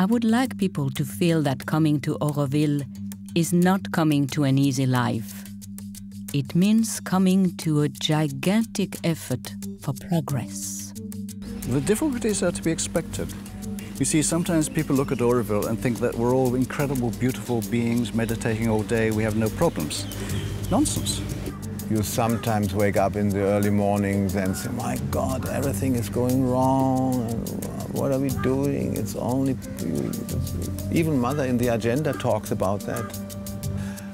I would like people to feel that coming to Auroville is not coming to an easy life. It means coming to a gigantic effort for progress. The difficulties are to be expected. You see, sometimes people look at Auroville and think that we're all incredible, beautiful beings meditating all day, we have no problems. Nonsense. You sometimes wake up in the early mornings and say, my God, everything is going wrong. What are we doing? It's only... Even Mother in the agenda talks about that.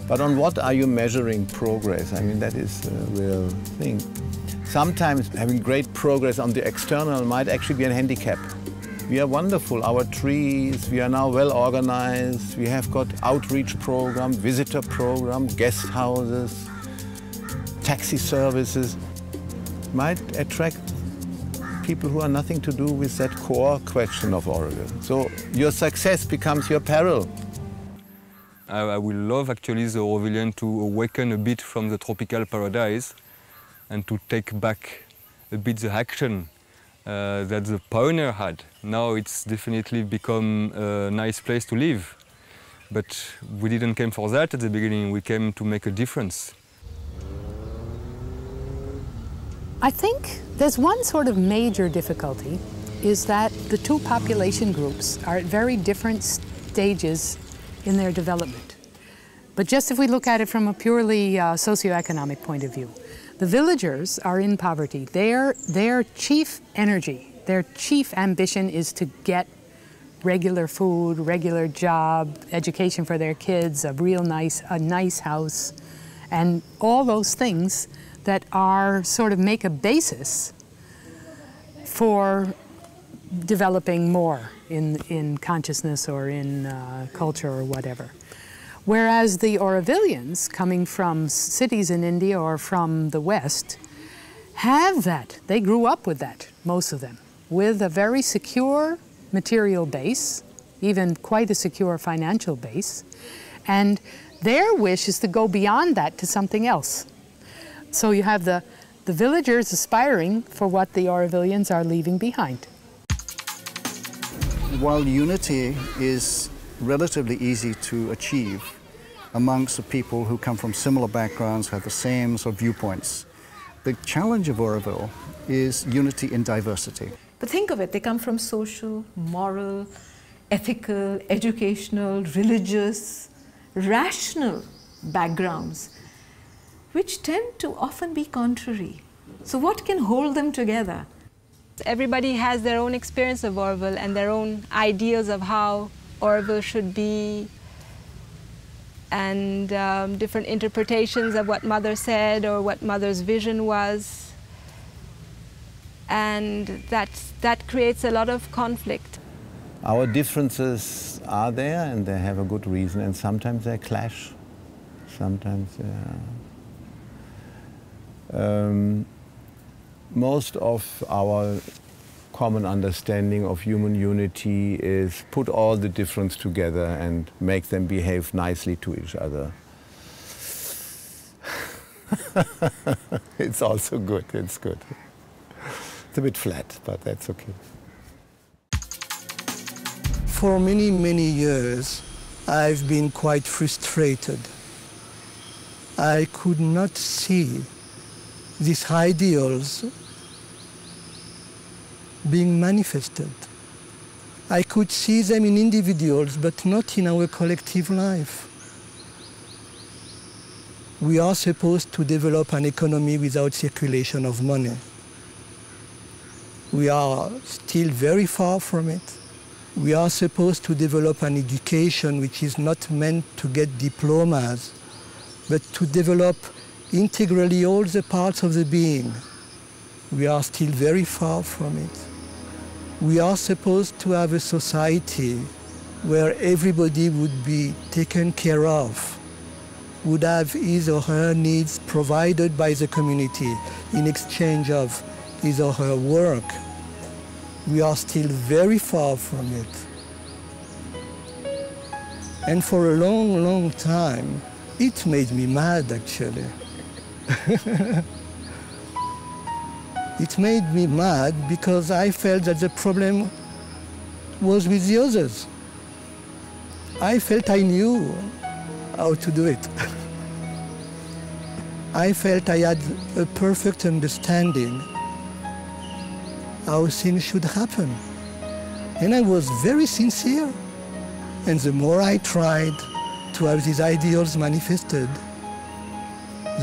But on what are you measuring progress? I mean, that is a real thing. Sometimes having great progress on the external might actually be a handicap. We are wonderful, our trees, we are now well organized, we have got outreach program, visitor program, guest houses, taxi services. Might attract people who are nothing to do with that core question of Auroville. So your success becomes your peril. I would love actually the Aurovillian to awaken a bit from the tropical paradise and to take back a bit the action that the pioneer had. Now it's definitely become a nice place to live. But we didn't come for that at the beginning, we came to make a difference. I think there's one sort of major difficulty is that the two population groups are at very different stages in their development. But just if we look at it from a purely socioeconomic point of view, the villagers are in poverty. Their chief energy, their chief ambition is to get regular food, regular job, education for their kids, a nice house, and all those things that are sort of make a basis for developing more in consciousness or in culture or whatever. Whereas the Aurovillians, coming from cities in India or from the West, have that. They grew up with that, most of them, with a very secure material base, even quite a secure financial base, and their wish is to go beyond that to something else. So you have the villagers aspiring for what the Aurovillians are leaving behind. While unity is relatively easy to achieve amongst the people who come from similar backgrounds, have the same sort of viewpoints, the challenge of Auroville is unity in diversity. But think of it, they come from social, moral, ethical, educational, religious, rational backgrounds, which tend to often be contrary. So what can hold them together? Everybody has their own experience of Auroville and their own ideas of how Auroville should be, and different interpretations of what Mother said or what Mother's vision was. And that creates a lot of conflict. Our differences are there and they have a good reason, and sometimes they clash. Sometimes most of our common understanding of human unity is put all the difference together and make them behave nicely to each other. It's also good, it's good. It's a bit flat, but that's okay. For many, many years, I've been quite frustrated. I could not see these ideals being manifested. I could see them in individuals, but not in our collective life. We are supposed to develop an economy without circulation of money. We are still very far from it. We are supposed to develop an education which is not meant to get diplomas, but to develop integrally all the parts of the being. We are still very far from it. We are supposed to have a society where everybody would be taken care of, would have his or her needs provided by the community in exchange of his or her work. We are still very far from it. And for a long, long time, it made me mad, actually. It made me mad because I felt that the problem was with the others. I felt I knew how to do it. I felt I had a perfect understanding how things should happen. And I was very sincere. And the more I tried to have these ideals manifested,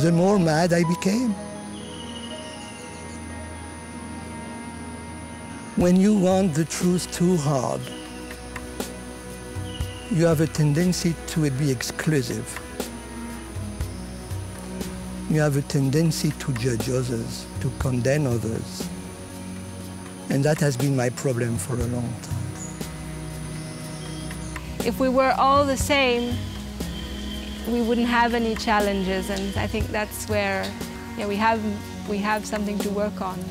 the more mad I became. When you want the truth too hard, you have a tendency to be exclusive. You have a tendency to judge others, to condemn others. And that has been my problem for a long time. If we were all the same, we wouldn't have any challenges, and I think that's where we have something to work on.